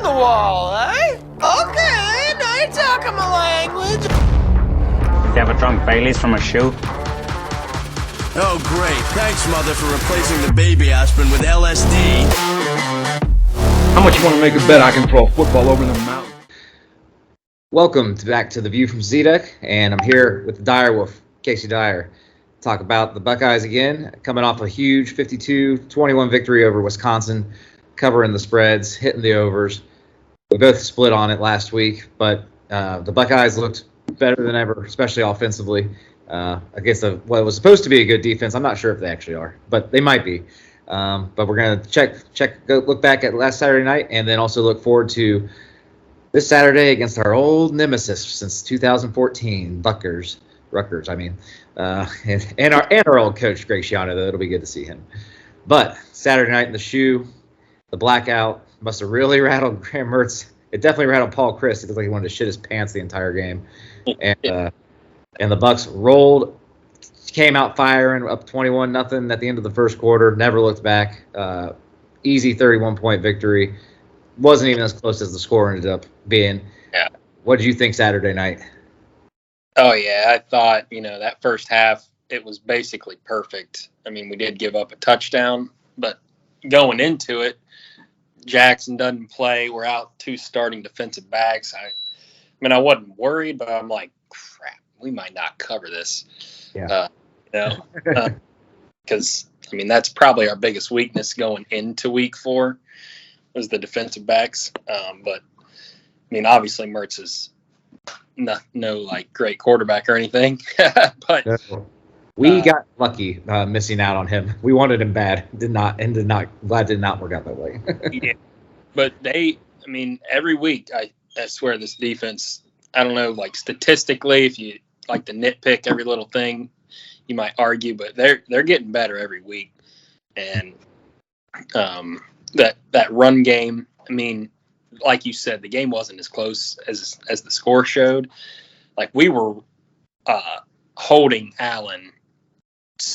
the wall, eh? Okay, now you're talking my language. You ever drunk Baileys from a shoe? Oh, great. Thanks, Mother, for replacing the baby aspirin with LSD. How much you want to make a bet I can throw a football over the mountain? Welcome back to the View from Z-Deck, and I'm here with the Dyerwolf, Casey Dyer. Talk about the Buckeyes again, coming off a huge 52-21 victory over Wisconsin, covering the spreads, hitting the overs. We both split on it last week, but the Buckeyes looked better than ever, especially offensively, against what was supposed to be a good defense. I'm not sure if they actually are, but they might be. But we're going to look back at last Saturday night, and then also look forward to this Saturday against our old nemesis since 2014, Rutgers. And our old coach Greg Schiano, though it'll be good to see him. But Saturday night in the shoe, the blackout must have really rattled Graham Mertz. It definitely rattled Paul Chryst. It looked like he wanted to shit his pants the entire game. And the Bucks rolled, came out firing, up 21-0 at the end of the first quarter. Never looked back. Easy 31-point victory. Wasn't even as close as the score ended up being. Yeah. What did you think Saturday night? Oh, yeah. I thought, that first half, it was basically perfect. I mean, we did give up a touchdown, but going into it, Jackson doesn't play. We're out two starting defensive backs. I wasn't worried, but I'm like, crap, we might not cover this. Yeah. Because, that's probably our biggest weakness going into week 4 was the defensive backs. But, obviously Mertz is no like, great quarterback or anything. But we got lucky missing out on him. We wanted him bad. Glad it did not work out that way. Yeah. But every week, I swear this defense, I don't know, like statistically, if you like to nitpick every little thing, you might argue, but they're getting better every week. And that run game, like you said, the game wasn't as close as the score showed. Like we were holding Allen.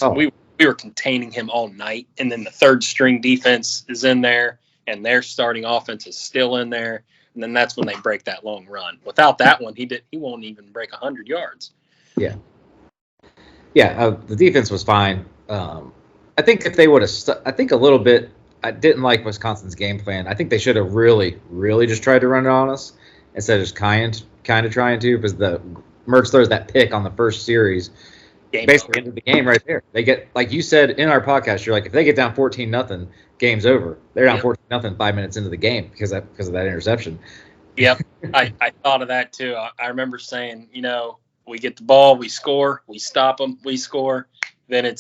Oh. We were containing him all night, and then the third string defense is in there, and their starting offense is still in there, and then that's when they break that long run. Without that one, he won't even break 100 yards. Yeah. Yeah, the defense was fine. I think if they would have, I think a little bit. I didn't like Wisconsin's game plan. I think they should have really, really just tried to run it on us instead of just kind of trying to, because the Mertz throws that pick on the first series. Basically ended the game right there. They get, like you said in our podcast, you're like, if they get down 14-0, game's over. They're down 14-0 5 minutes into the game because of that interception. Yep, I thought of that too. I remember saying, we get the ball, we score, we stop them, we score. Then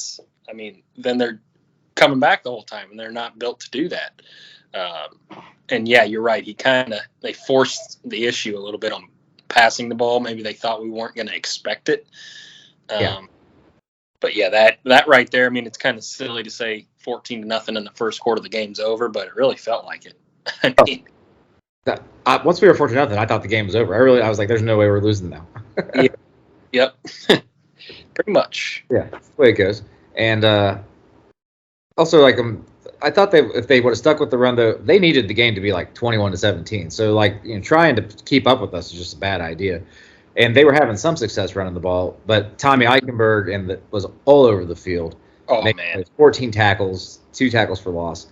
then they're coming back the whole time, and they're not built to do that. And yeah, you're right. They forced the issue a little bit on passing the ball. Maybe they thought we weren't going to expect it. But yeah, that right there, it's kind of silly to say 14-0 in the first quarter, the game's over, but it really felt like it. Once we were 14-0, I thought the game was over. I was like, there's no way we're losing now. Yeah. Yep. Pretty much. Yeah, that's the way it goes. And also, I thought if they would have stuck with the run, though, they needed the game to be like 21-17. So, trying to keep up with us is just a bad idea. And they were having some success running the ball, but Tommy Eichenberg was all over the field. Oh, man. 14 tackles, 2 tackles for loss.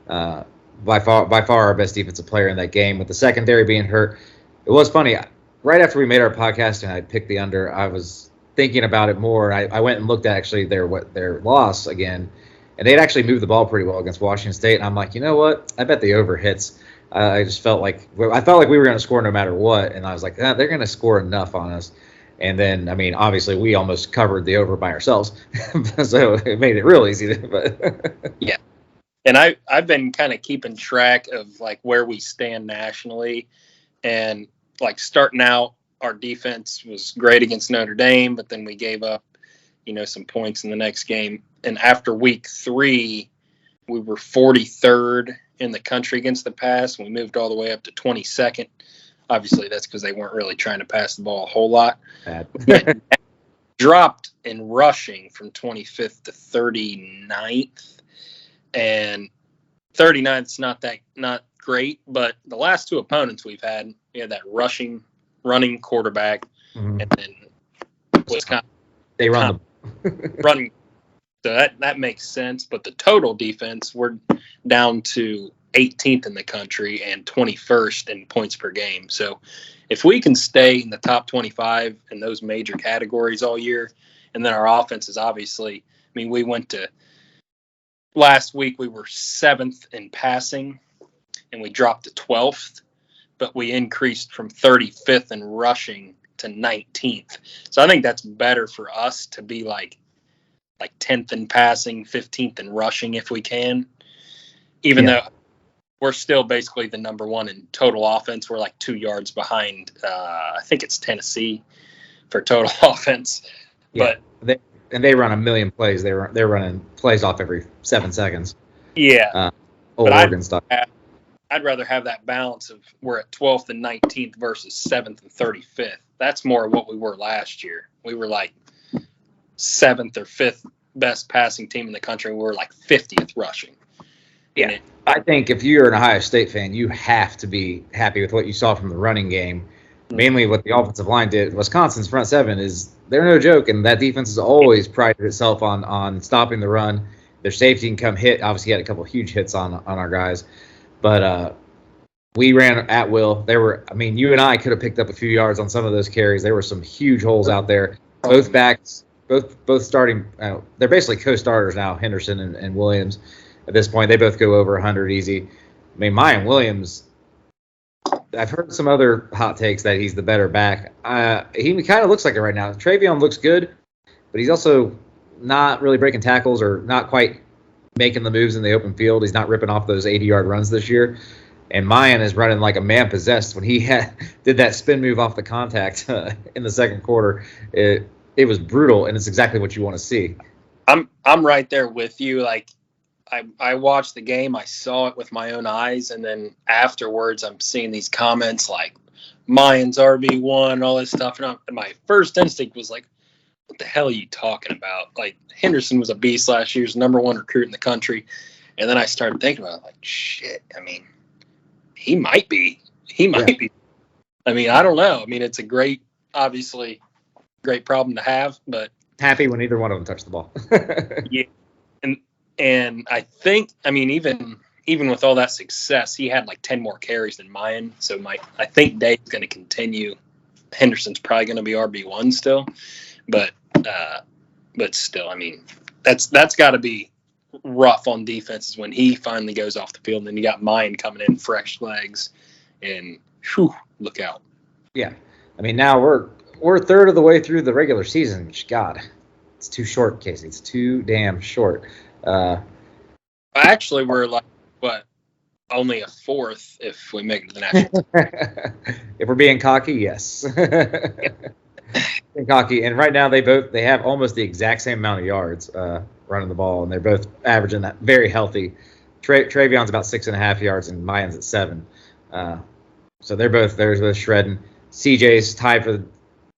By far our best defensive player in that game, with the secondary being hurt. It was funny. Right after we made our podcast and I picked the under, I was thinking about it more. I went and looked at actually their loss again, and they'd actually moved the ball pretty well against Washington State. And I'm like, you know what? I bet the over hits. I just felt like we were going to score no matter what, and I was like, they're going to score enough on us. And then, obviously, we almost covered the over by ourselves, so it made it real easy. But yeah, and I've been kind of keeping track of where we stand nationally, and starting out, our defense was great against Notre Dame, but then we gave up, some points in the next game. And after week 3, we were 43rd in the country against the pass. We moved all the way up to 22nd. Obviously, that's because they weren't really trying to pass the ball a whole lot. Dropped in rushing from 25th to 39th, and 39th's not great, but the last two opponents we had that running quarterback, Mhm. and then Wisconsin. They run running. So that makes sense. But the total defense, we're down to 18th in the country and 21st in points per game. So if we can stay in the top 25 in those major categories all year, and then our offense is obviously, I mean, we went to last week, we were 7th in passing and we dropped to 12th, but we increased from 35th in rushing to 19th. So I think that's better for us to be like 10th in passing, 15th in rushing if we can, even though we're still basically the number one in total offense. We're like 2 yards behind. I think it's Tennessee for total offense. Yeah. But they run a million plays. They're running plays off every 7 seconds. Yeah. Oregon stuff. I'd rather have that balance of we're at 12th and 19th versus 7th and 35th. That's more what we were last year. We were like 7th or 5th best passing team in the country. We were like 50th rushing. Yeah. I think if you're an Ohio State fan, you have to be happy with what you saw from the running game. Mainly what the offensive line did. Wisconsin's front seven they're no joke, and that defense has always prided itself on stopping the run. Their safety can come hit. Obviously, had a couple of huge hits on our guys. But we ran at will. You and I could have picked up a few yards on some of those carries. There were some huge holes out there. Both backs, both starting. They're basically co-starters now, Henderson and Williams. At this point, they both go over 100 easy. I mean, Mayan Williams, I've heard some other hot takes that he's the better back. He kind of looks like it right now. Travion looks good, but he's also not really breaking tackles or not quite making the moves in the open field. He's not ripping off those 80-yard runs this year. And Mayan is running like a man possessed. When he did that spin move off the contact in the second quarter, it was brutal, and it's exactly what you want to see. I'm right there with you. Like, I watched the game, I saw it with my own eyes, and then afterwards I'm seeing these comments like Mayan's RB1, all this stuff, and my first instinct was like, what the hell are you talking about? Like, Henderson was a beast last year's number one recruit in the country. And then I started thinking about it, like, shit, I mean, he might be. I mean, I don't know. I mean, it's a obviously great problem to have, but happy when either one of them touch the ball. Yeah. And I think, I mean, even with all that success, he had like 10 more carries than Mayan. So I think Dave's going to continue. Henderson's probably going to be RB1 still, but still, I mean, that's got to be rough on defenses when he finally goes off the field. And then you got Mayan coming in, fresh legs, and look out. Yeah. I mean, now we're a third of the way through the regular season, which, God, it's too short, Casey. It's too damn short. Actually, we're like, only a fourth if we make it to the national. If we're being cocky, yes. Being cocky, and right now they have almost the exact same amount of yards running the ball, and they're both averaging that very healthy. Travion's about 6.5 yards, and Mayan's at 7. So they're both shredding. CJ's tied for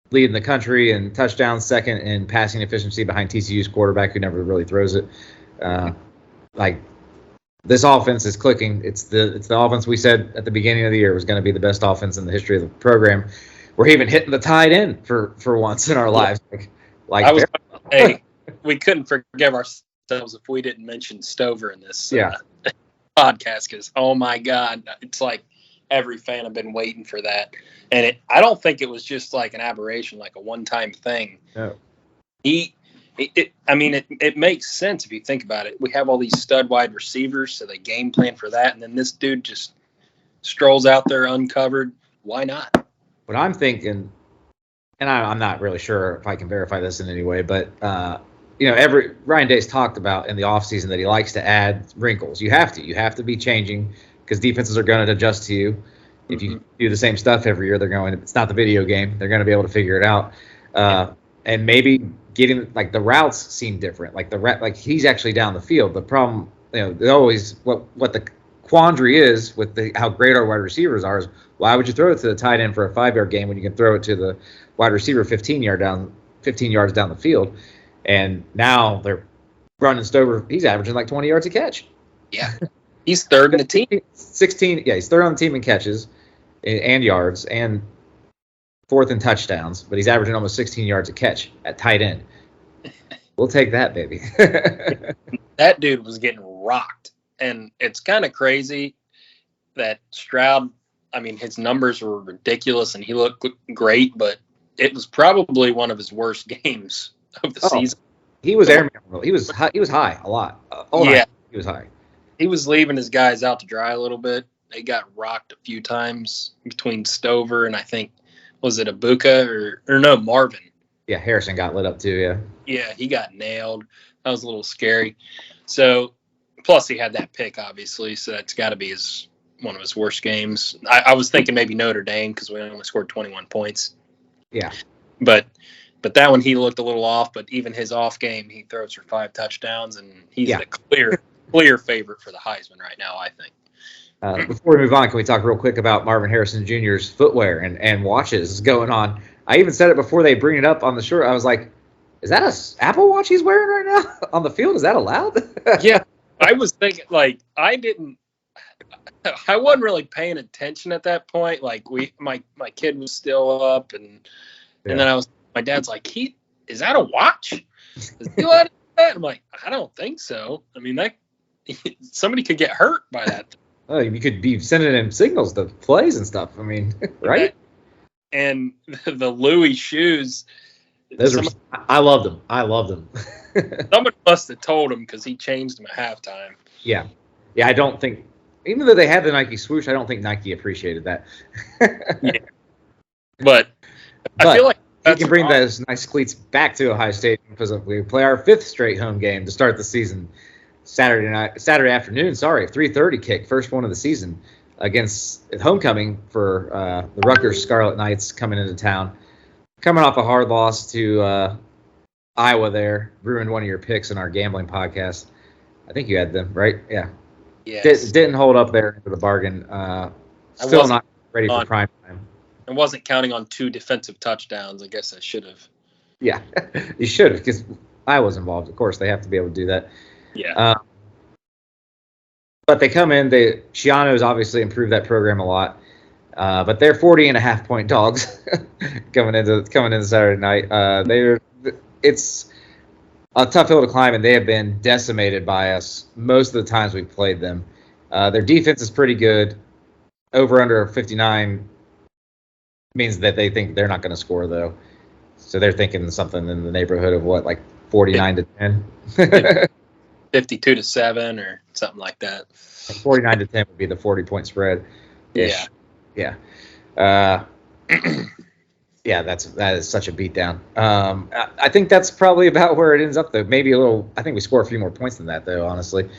leading the country in touchdowns, second in passing efficiency behind TCU's quarterback who never really throws it. This offense is clicking. It's the offense we said at the beginning of the year was going to be the best offense in the history of the program. We're even hitting the tight end for once in our lives. Hey, we couldn't forgive ourselves if we didn't mention Stover in this podcast because, oh my God, it's like every fan have been waiting for that. And I don't think it was just like an aberration, like a one-time thing. No. It makes sense if you think about it. We have all these stud wide receivers, so they game plan for that, and then this dude just strolls out there uncovered. Why not? What I'm thinking, and I'm not really sure if I can verify this in any way, but Ryan Day's talked about in the offseason that he likes to add wrinkles. You have to be changing because defenses are going to adjust to you. If you do the same stuff every year, it's not the video game. They're going to be able to figure it out. And maybe getting the routes seem different. He's actually down the field. The problem, always what the quandary is with how great our wide receivers are is why would you throw it to the tight end for a 5-yard game when you can throw it to the wide receiver 15 yards down the field? And now they're running Stover. He's averaging like 20 yards a catch. Yeah. He's third in the team. 16. Yeah, he's third on the team in catches and yards and fourth in touchdowns, but he's averaging almost 16 yards a catch at tight end. We'll take that, baby. That dude was getting rocked. And it's kind of crazy that Stroud, I mean, his numbers were ridiculous and he looked great, but it was probably one of his worst games of the season. He was airman. He was high a lot. Yeah. He was high. He was leaving his guys out to dry a little bit. They got rocked a few times between Stover and I think, was it Abuka or no, Marvin? Yeah, Harrison got lit up too, yeah. Yeah, he got nailed. That was a little scary. So, plus he had that pick, obviously, so that's got to be one of his worst games. I was thinking maybe Notre Dame because we only scored 21 points. Yeah. But that one, he looked a little off, but even his off game, he throws for 5 touchdowns, and he's the clear favorite for the Heisman right now, I think. Before we move on, can we talk real quick about Marvin Harrison Jr.'s footwear and watches going on? I even said it before they bring it up on the short. I was like, is that a Apple Watch he's wearing right now on the field? Is that allowed? Yeah, I was thinking, like, I wasn't really paying attention at that point. Like, my kid was still up, and then my dad's like, is that a watch? Is he allowed to do that? I'm like, I don't think so. I mean, somebody could get hurt by that. Oh, you could be sending him signals to plays and stuff. I mean, right? And the Louis shoes. I loved them. I loved them. Somebody must have told him because he changed them at halftime. Yeah. Yeah, I don't think, even though they had the Nike swoosh, I don't think Nike appreciated that. Yeah. But I feel like he can bring those nice cleats back to Ohio State because we play our 5th straight home game to start the season. Saturday afternoon, 3:30 kick, first one of the season against homecoming for the Rutgers Scarlet Knights coming into town. Coming off a hard loss to Iowa there, ruined one of your picks in our gambling podcast. I think you had them, right? Yeah. Yes. Didn't hold up there for the bargain. Still not ready for prime time. I wasn't counting on 2 defensive touchdowns. I guess I should have. Yeah, you should have because Iowa's involved. Of course, they have to be able to do that. Yeah. But they come in. Shiano's obviously improved that program a lot. But they're 40.5-point dogs coming into Saturday night. It's a tough hill to climb, and they have been decimated by us most of the times we've played them. Their defense is pretty good. Over under 59 means that they think they're not going to score though. So they're thinking something in the neighborhood of what, like 49-10. 52-7 or something like that. 49-10 would be the 40-point spread. Yeah. Yeah. Yeah, that is such a beatdown. I think that's probably about where it ends up, though. Maybe a little. I think we score a few more points than that, though. Honestly,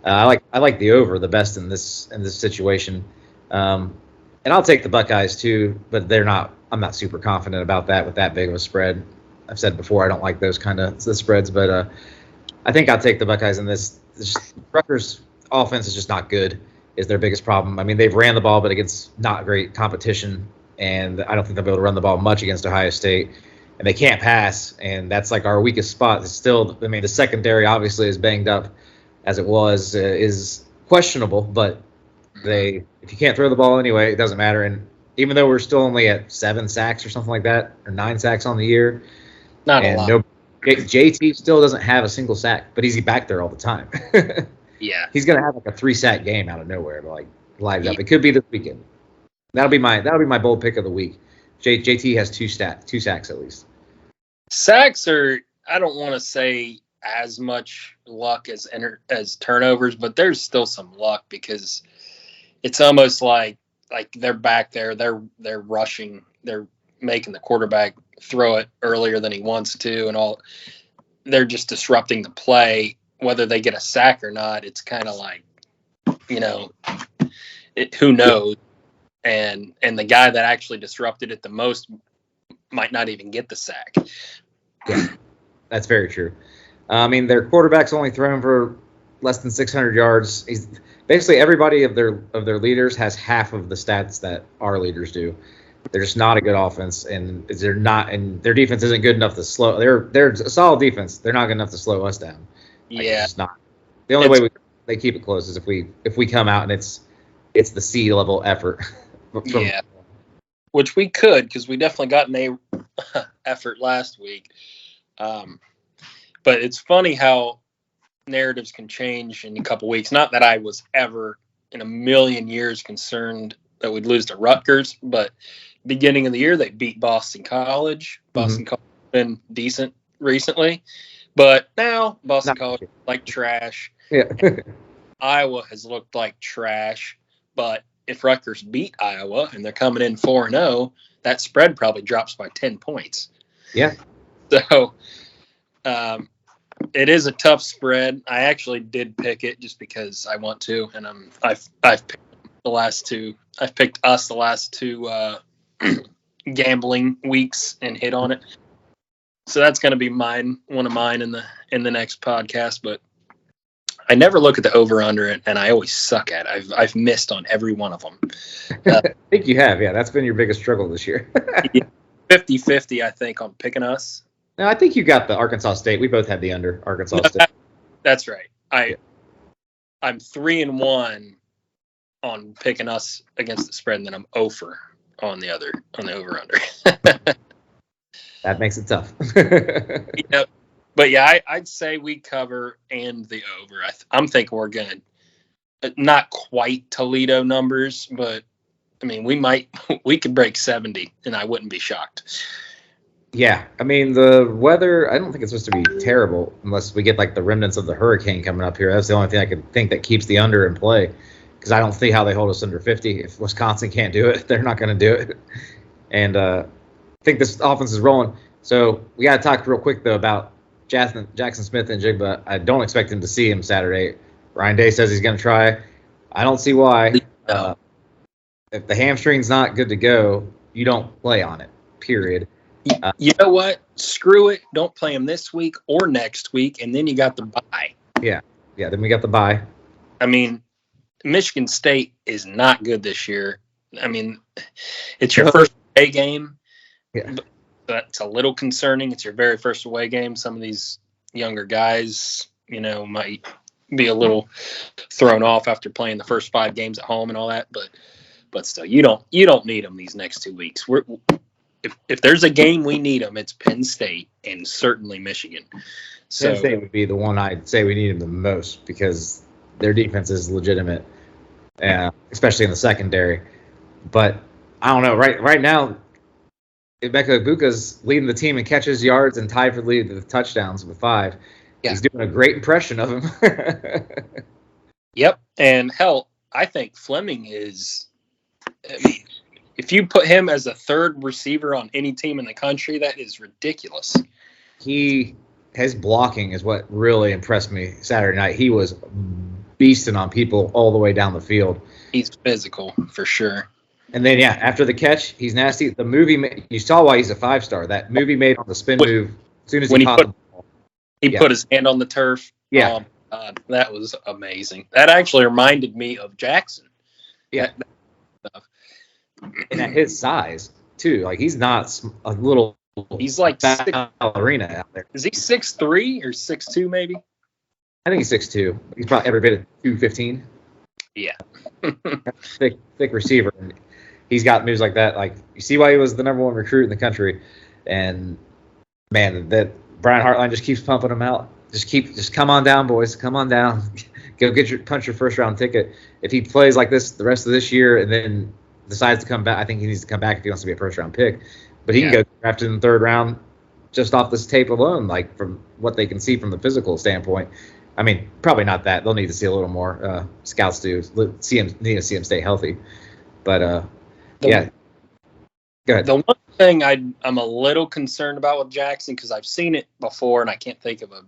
I like the over the best in this situation, and I'll take the Buckeyes too. But I'm not super confident about that with that big of a spread. I've said before I don't like those kind of spreads, but I think I'll take the Buckeyes in this. Rutgers offense is just not good. Is their biggest problem. I mean, they've ran the ball, but against not great competition. And I don't think they'll be able to run the ball much against Ohio State. And they can't pass, and that's like our weakest spot. It's still, I mean, the secondary obviously is banged up as it was, is questionable, but if you can't throw the ball anyway, it doesn't matter. And even though we're still only at 7 sacks or something like that, or 9 sacks on the year, not a lot. JT still doesn't have a single sack, but he's back there all the time. Yeah. He's going to have like a 3-sack game out of nowhere to like light it up. It could be this weekend. That'll be my bold pick of the week. JT has 2 sacks at least. Sacks are, I don't want to say as much luck as turnovers, but there's still some luck because it's almost like they're back there, they're rushing, they're making the quarterback throw it earlier than he wants to, and all. They're just disrupting the play, whether they get a sack or not. It's kind of like, who knows. And the guy that actually disrupted it the most might not even get the sack. Yeah, that's very true. I mean, their quarterback's only thrown for less than 600 yards. He's basically everybody of their leaders has half of the stats that our leaders do. They're just not a good offense, and their defense isn't good enough to slow. They're a solid defense. They're not good enough to slow us down. Yeah, it's not. The only way they keep it close is if we come out and it's the C level effort. Yeah, which we could, because we definitely got an A effort last week. But it's funny how narratives can change in a couple weeks. Not that I was ever in a million years concerned that we'd lose to Rutgers, but beginning of the year they beat Boston College. Boston College has been decent recently, but now Boston College is like trash. Yeah. Iowa has looked like trash, but if Rutgers beat Iowa and they're coming in 4-0, that spread probably drops by 10 points. Yeah. So it is a tough spread. I actually did pick it just because I want to, and I've picked the last two. I've picked us the last two gambling weeks and hit on it. So that's going to be one of mine in the next podcast. But I never look at the over under it, and I always suck at it. I've missed on every one of them. I think you have. Yeah, that's been your biggest struggle this year. 50-50, I think, on picking us. No, I think you got the Arkansas State. We both had the under Arkansas State. That's right. I'm 3-1 on picking us against the spread, and then I'm 0 on the over under. That makes it tough. Yep. But yeah, I'd say we cover and the over. I'm thinking we're gonna not quite Toledo numbers, but I mean we could break 70, and I wouldn't be shocked. Yeah, I mean the weather. I don't think it's supposed to be terrible unless we get like the remnants of the hurricane coming up here. That's the only thing I could think that keeps the under in play, because I don't see how they hold us under 50. If Wisconsin can't do it, they're not going to do it. And I think this offense is rolling. So we got to talk real quick though about Jackson Smith and Jigba. I don't expect him to see him Saturday. Ryan Day says he's going to try. I don't see why. If the hamstring's not good to go, you don't play on it, period. You know what? Screw it. Don't play him this week or next week, and then you got the bye. Yeah, then we got the bye. I mean, Michigan State is not good this year. I mean, it's your first away game. Yeah. That's a little concerning. It's your very first away game. Some of these younger guys, might be a little thrown off after playing the first 5 games at home and all that. But still, you don't need them these next 2 weeks. If there's a game we need them, it's Penn State and certainly Michigan. So Penn State would be the one I'd say we need them the most because their defense is legitimate, especially in the secondary. But I don't know. Right now, Emeka Egbuka's leading the team in catches, yards, and tied for the lead with touchdowns with 5. Yeah. He's doing a great impression of him. Yep. And hell, I think Fleming is. I mean, if you put him as a third receiver on any team in the country, that is ridiculous. His blocking is what really impressed me Saturday night. He was beasting on people all the way down the field. He's physical for sure. And then, after the catch, he's nasty. The movie, you saw why he's a 5-star. That movie made on the spin move as soon as he caught the ball. He put his hand on the turf. Yeah. That was amazing. That actually reminded me of Jackson. Yeah. And at his size, too. Like, he's not a little He's like ballerina out there. Is he 6'3" or 6'2" maybe? I think he's 6'2". He's probably every bit of 215. Yeah. thick receiver. And he's got moves like that. Like, you see why he was the number 1 recruit in the country. And, man, that Brian Hartline just keeps pumping him out. Just come on down, boys. Come on down. Go punch your first-round ticket. If he plays like this the rest of this year and then decides to come back, I think he needs to come back if he wants to be a first-round pick. But he can go drafted in the 3rd round just off this tape alone, like from what they can see from the physical standpoint. I mean, probably not that. They'll need to see a little more. Scouts do need to see him stay healthy. But, yeah. Go ahead. The one thing I'm a little concerned about with Jackson, because I've seen it before, and I can't think of a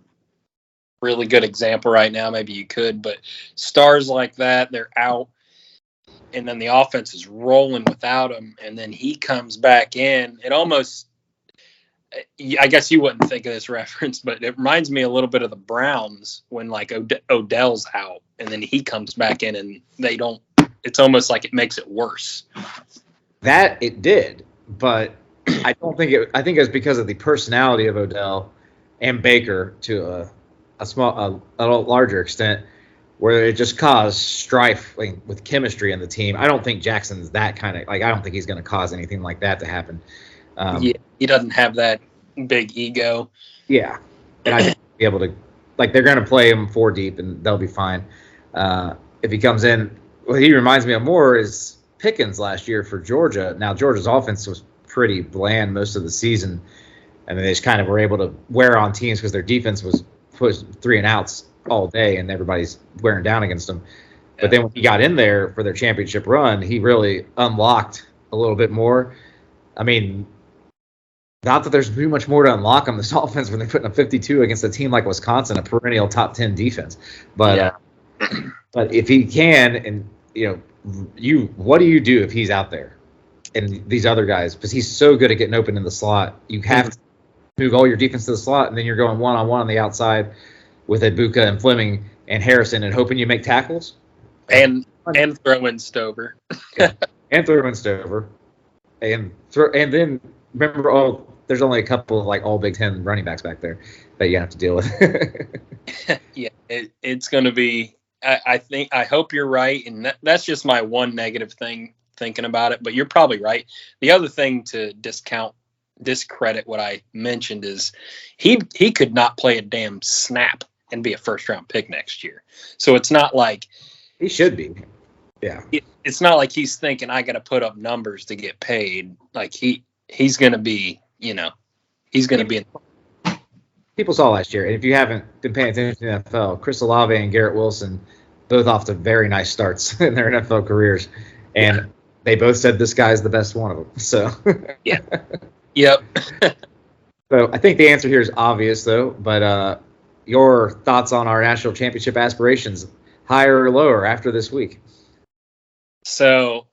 really good example right now. Maybe you could, but stars like that, they're out. And then the offense is rolling without him, and then he comes back in. It almost, I guess you wouldn't think of this reference, but it reminds me a little bit of the Browns when like Odell's out, and then he comes back in, and they don't. It's almost like it makes it worse. That it did, but I don't think it. I think it was because of the personality of Odell and Baker to a larger extent. where it just caused strife with chemistry in the team. I don't think Jackson's that kind of I don't think he's going to cause anything like that to happen. Yeah, he doesn't have that big ego. Yeah, and I think he'll be able to they're going to play him 4 deep and they'll be fine. If he comes in, what he reminds me of more is Pickens last year for Georgia. Now Georgia's offense was pretty bland most of the season, and they just kind of were able to wear on teams because their defense was 3 and outs all day, and everybody's wearing down against them. But then when he got in there for their championship run, he really unlocked a little bit more. I mean, not that there's too much more to unlock on this offense when they're putting up 52 against a team like Wisconsin, a perennial top 10 defense. But but if he can, and what do you do if he's out there and these other guys? Because he's so good at getting open in the slot. You have to move all your defense to the slot, and then you're going one-on-one on the outside with Ibuka and Fleming and Harrison and hoping you make tackles. And throw in Stover. And throw in Stover. And then remember, there's only a couple of all Big Ten running backs back there that you have to deal with. Yeah, it's going to be. I hope you're right, and that's just my one negative thing thinking about it. But you're probably right. The other thing to discredit what I mentioned is he could not play a damn snap and be a first-round pick next year. So it's not like he should be. Yeah, it's not like he's thinking I got to put up numbers to get paid. Like he's going to be, he's going to be. People saw last year, and if you haven't been paying attention to the NFL, Chris Olave and Garrett Wilson both off to very nice starts in their NFL careers, and they both said this guy's the best one of them. So yeah, yep. So I think the answer here is obvious, though. But your thoughts on our national championship aspirations, higher or lower after this week? So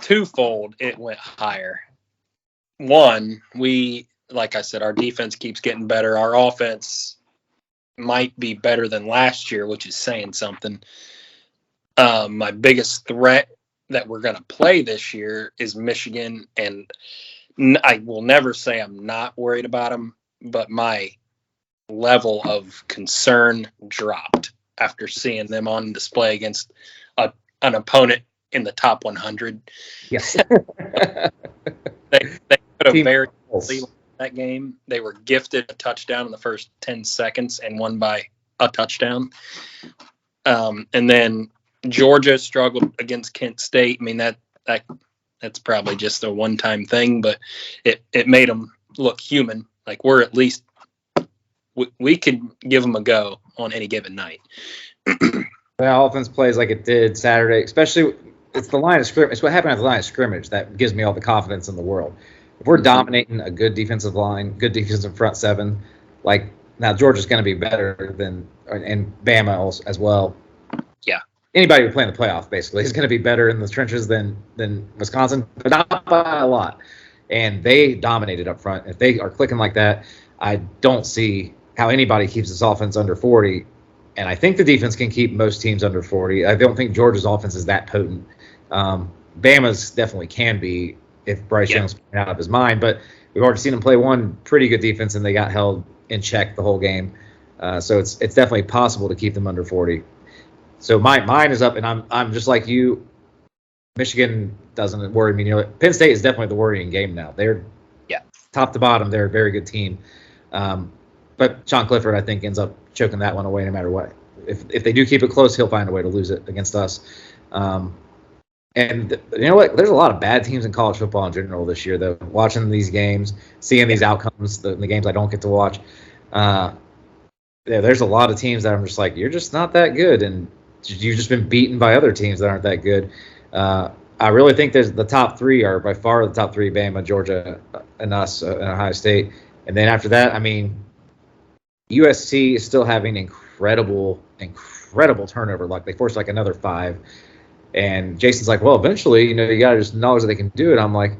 twofold, it went higher. One, like I said, our defense keeps getting better. Our offense might be better than last year, which is saying something. My biggest threat that we're going to play this year is Michigan, and I will never say I'm not worried about them, but my level of concern dropped after seeing them on display against an opponent in the top 100. Yes. They put a very that game. They were gifted a touchdown in the first 10 seconds and won by a touchdown. And then Georgia struggled against Kent State. I mean, that's probably just a one-time thing, but it made them look human. Like we're at least we could give them a go on any given night. The offense plays like it did Saturday, especially it's the line of scrimmage. It's what happened at the line of scrimmage that gives me all the confidence in the world. If we're dominating a good defensive line, good defensive front seven, now Georgia's going to be better than and Bama also, as well. Yeah. Anybody who play in the playoff basically is going to be better in the trenches than Wisconsin, but not by a lot. And they dominated up front. If they are clicking like that, I don't see how anybody keeps this offense under 40. And I think the defense can keep most teams under 40. I don't think Georgia's offense is that potent. Bama's definitely can be if Bryce Young's out of his mind. But we've already seen him play one pretty good defense, and they got held in check the whole game. So it's definitely possible to keep them under 40. So mine is up, and I'm just like you. Michigan doesn't worry me. Penn State is definitely the worrying game now. They're top to bottom. They're a very good team. But Sean Clifford, I think, ends up choking that one away no matter what. If they do keep it close, he'll find a way to lose it against us. And you know what? There's a lot of bad teams in college football in general this year, though. Watching these games, seeing these outcomes, the games I don't get to watch, there's a lot of teams that I'm just like, you're just not that good, and you've just been beaten by other teams that aren't that good. I really think the top three are by far the top three: Bama, Georgia, and us, and Ohio State. And then after that, I mean, USC is still having incredible turnover luck. They forced another 5. And Jason's like, well, eventually, you got to just acknowledge that they can do it. I'm like,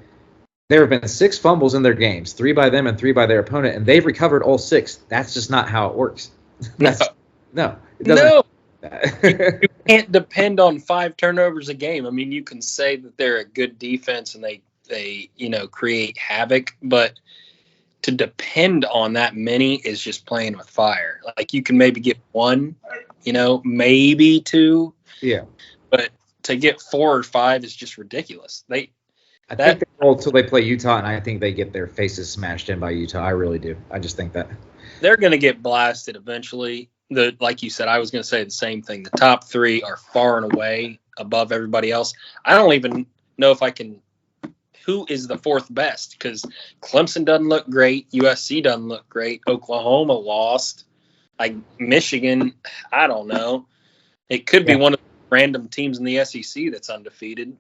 there have been 6 fumbles in their games, 3 by them and 3 by their opponent, and they've recovered all 6. That's just not how it works. No, it doesn't. No, you can't depend on 5 turnovers a game. I mean, you can say that they're a good defense and they create havoc, but to depend on that many is just playing with fire. Like you can maybe get 1 maybe 2. Yeah. But to get 4 or 5 is just ridiculous. I think they roll until they play Utah, and I think they get their faces smashed in by Utah. I really do. I just think that. They're going to get blasted eventually. Like you said, I was going to say the same thing. The top 3 are far and away above everybody else. I don't even know if I can – who is the 4th best? Because Clemson doesn't look great. USC doesn't look great. Oklahoma lost. Michigan, I don't know. It could be one of the random teams in the SEC that's undefeated,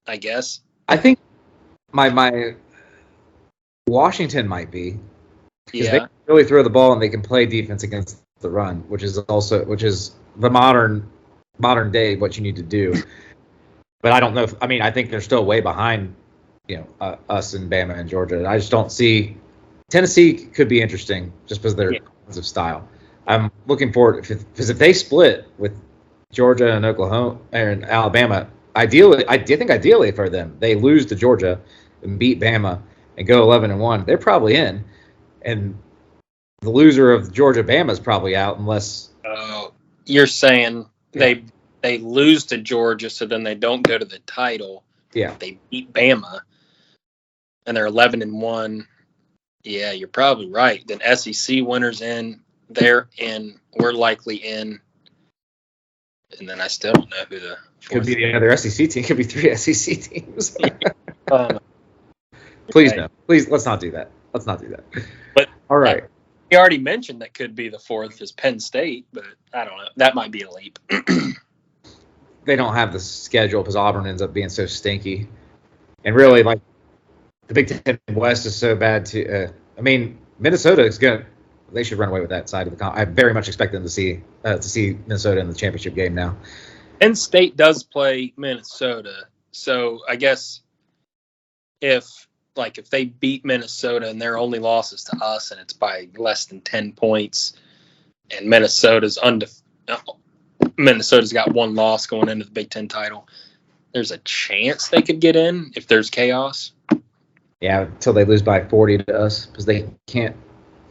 I guess. I think my Washington might be. Because they can really throw the ball and they can play defense against the run, which is the modern day what you need to do. But I don't know. I think they're still way behind, us and Bama and Georgia. I just don't see Tennessee could be interesting just because of their offensive style. I'm looking forward because if they split with Georgia and Oklahoma and Alabama, ideally for them, they lose to Georgia and beat Bama and go 11-1. They're probably in. And the loser of Georgia-Bama is probably out unless you're saying they lose to Georgia, so then they don't go to the title. Yeah. They beat Bama, and they're 11-1. Yeah, you're probably right. Then SEC winners in, they're in, we're likely in, and then I still don't know who the could be the other SEC team. Could be 3 SEC teams. Please no. Please let's not do that. Let's not do that. But all right. You already mentioned that could be the 4th is Penn State, but I don't know. That might be a leap. They don't have the schedule because Auburn ends up being so stinky. And really, the Big Ten West is so bad too. Minnesota is good. They should run away with that side of the I very much expect them to see Minnesota in the championship game now. Penn State does play Minnesota, so I guess if they beat Minnesota and their only loss is to us and it's by less than 10 points and Minnesota's got 1 loss going into the Big Ten title, there's a chance they could get in if there's chaos. Yeah, until they lose by 40 to us because they can't.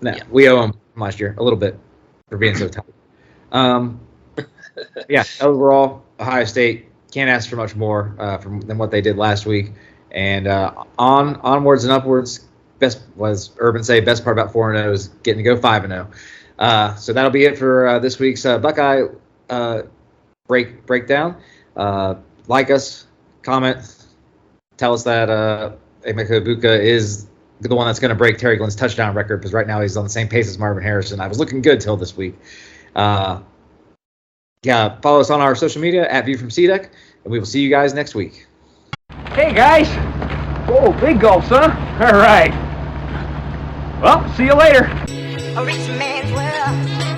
No, we owe them last year a little bit for being so tight. Overall, Ohio State can't ask for much more than what they did last week. And onwards and upwards. Best part about 4-0 is getting to go 5-0. So that'll be it for this week's Buckeye breakdown. Like us, comment, tell us that Emeka Egbuka is the one that's going to break Terry Glenn's touchdown record because right now he's on the same pace as Marvin Harrison. I was looking good till this week. Follow us on our social media at View from CDEC, and we will see you guys next week. Hey, guys. Whoa, big gulps, huh? All right. Well, see you later. A rich man's world.